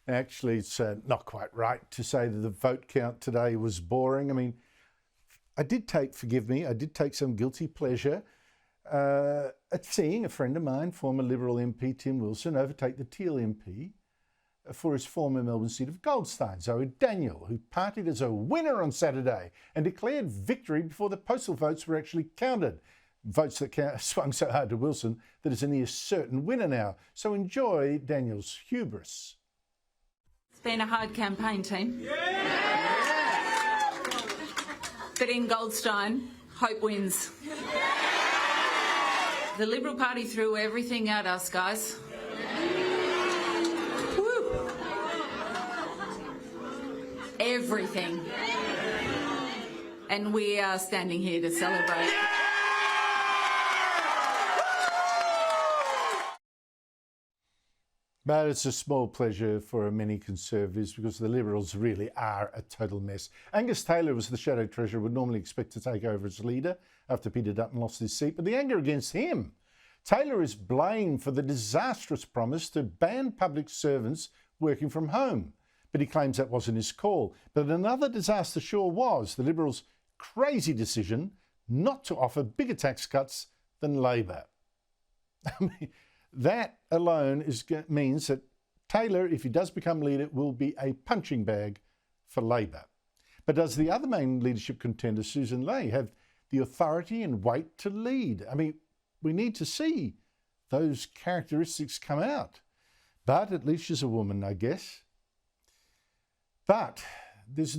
Actually, it's not quite right to say that the vote count today was boring. I mean, forgive me, I did take some guilty pleasure at seeing a friend of mine, former Liberal MP Tim Wilson, overtake the Teal MP for his former Melbourne seat of Goldstein, Zoe Daniel, who partied as a winner on Saturday and declared victory before the postal votes were actually counted. Votes that swung so hard to Wilson that it's a near certain winner now. So enjoy Daniel's hubris. It's been a hard campaign, team. Yeah! But in Goldstein, hope wins. The Liberal Party threw everything at us, guys. Woo! Everything. And we are standing here to celebrate. But it's a small pleasure for many Conservatives because the Liberals really are a total mess. Angus Taylor was the Shadow Treasurer, would normally expect to take over as leader after Peter Dutton lost his seat, but the anger against him. Taylor is blamed for the disastrous promise to ban public servants working from home, but he claims that wasn't his call. But another disaster sure was the Liberals' crazy decision not to offer bigger tax cuts than Labor. I mean, that alone means that Taylor, if he does become leader, will be a punching bag for Labor. But does the other main leadership contender, Susan Ley, have the authority and weight to lead? I mean, we need to see those characteristics come out. But at least she's a woman, I guess. But there's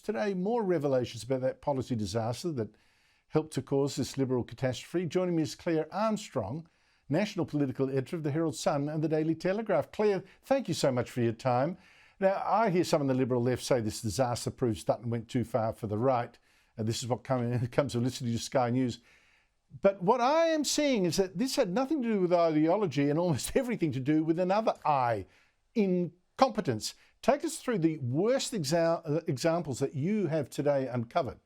today more revelations about that policy disaster that helped to cause this Liberal catastrophe. Joining me is Claire Armstrong, National Political Editor of the Herald Sun and the Daily Telegraph. Claire, thank you so much for your time. Now, I hear some on the Liberal left say this disaster proves Dutton went too far for the right. This is what comes to listening to Sky News. But what I am seeing is that this had nothing to do with ideology and almost everything to do with another I, incompetence. Take us through the worst examples that you have today uncovered.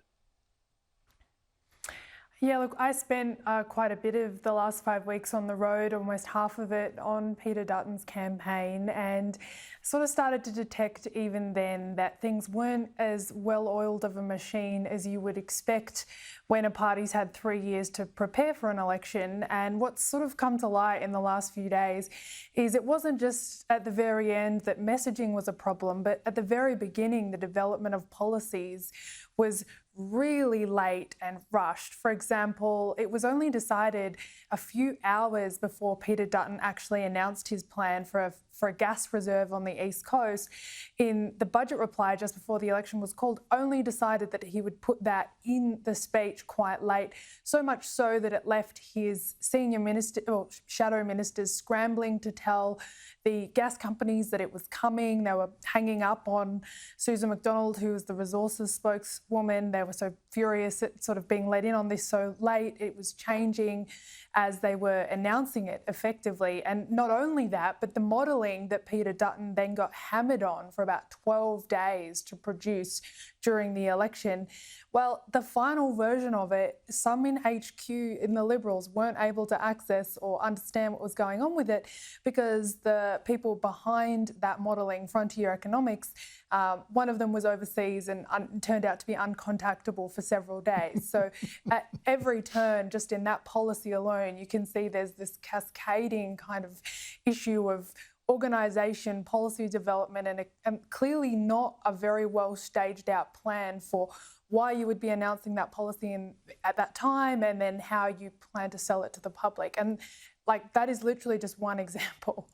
Yeah, look, I spent quite a bit of the last 5 weeks on the road, almost half of it on Peter Dutton's campaign, and sort of started to detect even then that things weren't as well-oiled of a machine as you would expect when a party's had 3 years to prepare for an election. And what's sort of come to light in the last few days is it wasn't just at the very end that messaging was a problem, but at the very beginning, the development of policies was really late and rushed. For example, it was only decided a few hours before Peter Dutton actually announced his plan for a gas reserve on the East Coast. In the budget reply just before the election was called, only decided that he would put that in the speech quite late, so much so that it left his senior minister, or shadow ministers, scrambling to tell the gas companies that it was coming. They were hanging up on Susan McDonald, who was the resources spokeswoman. They were so furious at sort of being let in on this so late. It was changing as they were announcing it effectively. And not only that, but the modelling that Peter Dutton then got hammered on for about 12 days to produce during the election. Well, the final version of it, some in HQ in the Liberals weren't able to access or understand what was going on with it because the people behind that modelling, Frontier Economics, one of them was overseas and turned out to be uncontactable for several days. So at every turn, just in that policy alone, you can see there's this cascading kind of issue of organisation, policy development, and clearly not a very well staged out plan for why you would be announcing that policy at that time and then how you plan to sell it to the public. And like that is literally just one example.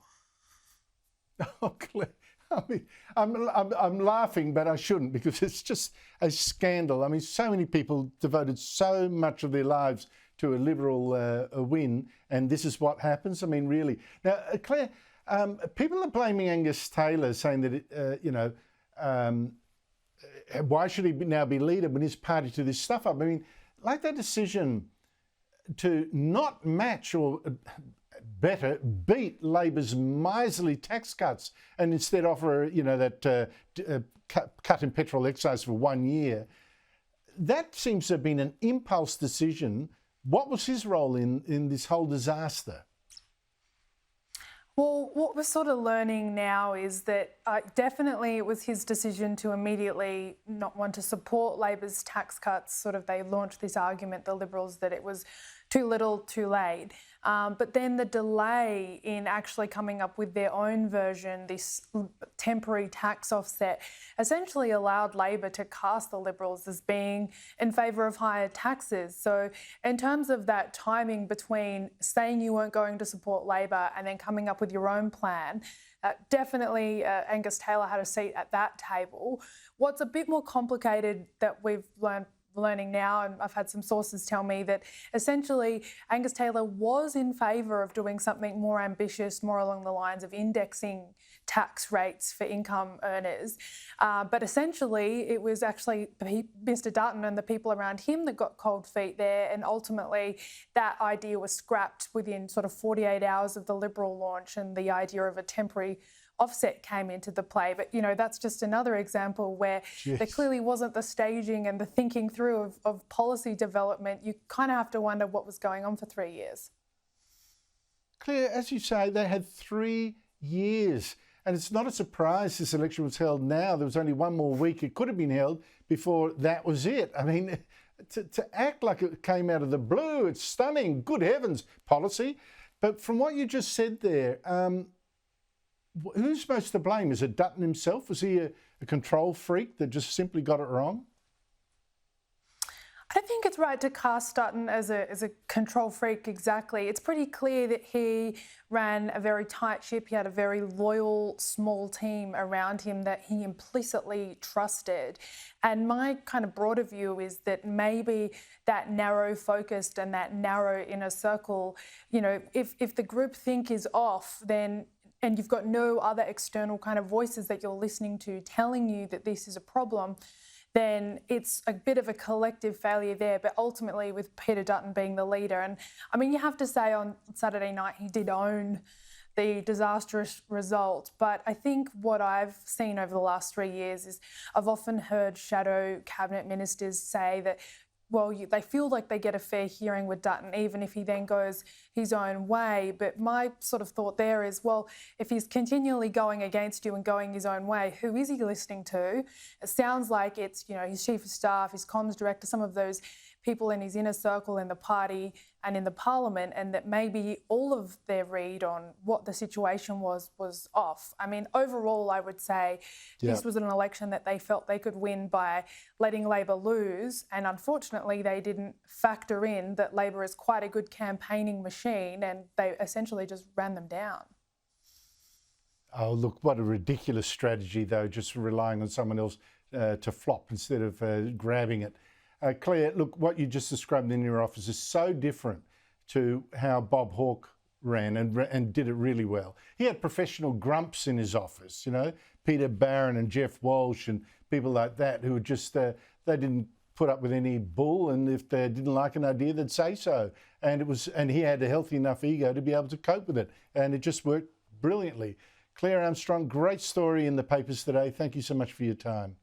Oh, Claire. I mean, I'm laughing, but I shouldn't because it's just a scandal. I mean, so many people devoted so much of their lives to a Liberal win, and this is what happens. I mean, really. Now, Claire, people are blaming Angus Taylor, saying that, why should he now be leader when he's party to this stuff up? I mean, like that decision to not match or better beat Labor's miserly tax cuts and instead offer, that cut in petrol excise for 1 year. That seems to have been an impulse decision. What was his role in this whole disaster? Well, what we're sort of learning now is that definitely it was his decision to immediately not want to support Labor's tax cuts. Sort of they launched this argument, the Liberals, that it was too little, too late. But then the delay in actually coming up with their own version, this temporary tax offset, essentially allowed Labor to cast the Liberals as being in favour of higher taxes. So in terms of that timing between saying you weren't going to support Labor and then coming up with your own plan, definitely Angus Taylor had a seat at that table. What's a bit more complicated that we've learning now, and I've had some sources tell me that essentially Angus Taylor was in favour of doing something more ambitious, more along the lines of indexing tax rates for income earners. But essentially it was actually Mr Dutton and the people around him that got cold feet there, and ultimately that idea was scrapped within sort of 48 hours of the Liberal launch, and the idea of a temporary offset came into the play. But, you know, that's just another example where there clearly wasn't the staging and the thinking through of policy development. You kind of have to wonder what was going on for 3 years. Claire, as you say, they had 3 years. And it's not a surprise this election was held now. There was only one more week it could have been held before that was it. I mean, to act like it came out of the blue, it's stunning. Good heavens, policy. But from what you just said there, who's most to blame? Is it Dutton himself? Was he a control freak that just simply got it wrong? I don't think it's right to cast Dutton as a control freak exactly. It's pretty clear that he ran a very tight ship. He had a very loyal, small team around him that he implicitly trusted. And my kind of broader view is that maybe that narrow focused and that narrow inner circle, you know, if the groupthink is off, then and you've got no other external kind of voices that you're listening to telling you that this is a problem, then it's a bit of a collective failure there. But ultimately, with Peter Dutton being the leader, and I mean, you have to say on Saturday night he did own the disastrous result. But I think what I've seen over the last 3 years is I've often heard shadow cabinet ministers say that, well, they feel like they get a fair hearing with Dutton, even if he then goes his own way. But my sort of thought there is, well, if he's continually going against you and going his own way, who is he listening to? It sounds like it's, you know, his chief of staff, his comms director, some of those people in his inner circle in the party and in the parliament, and that maybe all of their read on what the situation was off. I mean, overall, I would say this was an election that they felt they could win by letting Labor lose, and unfortunately they didn't factor in that Labor is quite a good campaigning machine, and they essentially just ran them down. Oh, look, what a ridiculous strategy, though, just relying on someone else to flop instead of grabbing it. Claire, look, what you just described in your office is so different to how Bob Hawke ran and did it really well. He had professional grumps in his office, you know, Peter Barron and Jeff Walsh and people like that who were just, they didn't put up with any bull, and if they didn't like an idea, they'd say so. And he had a healthy enough ego to be able to cope with it, and it just worked brilliantly. Claire Armstrong, great story in the papers today. Thank you so much for your time.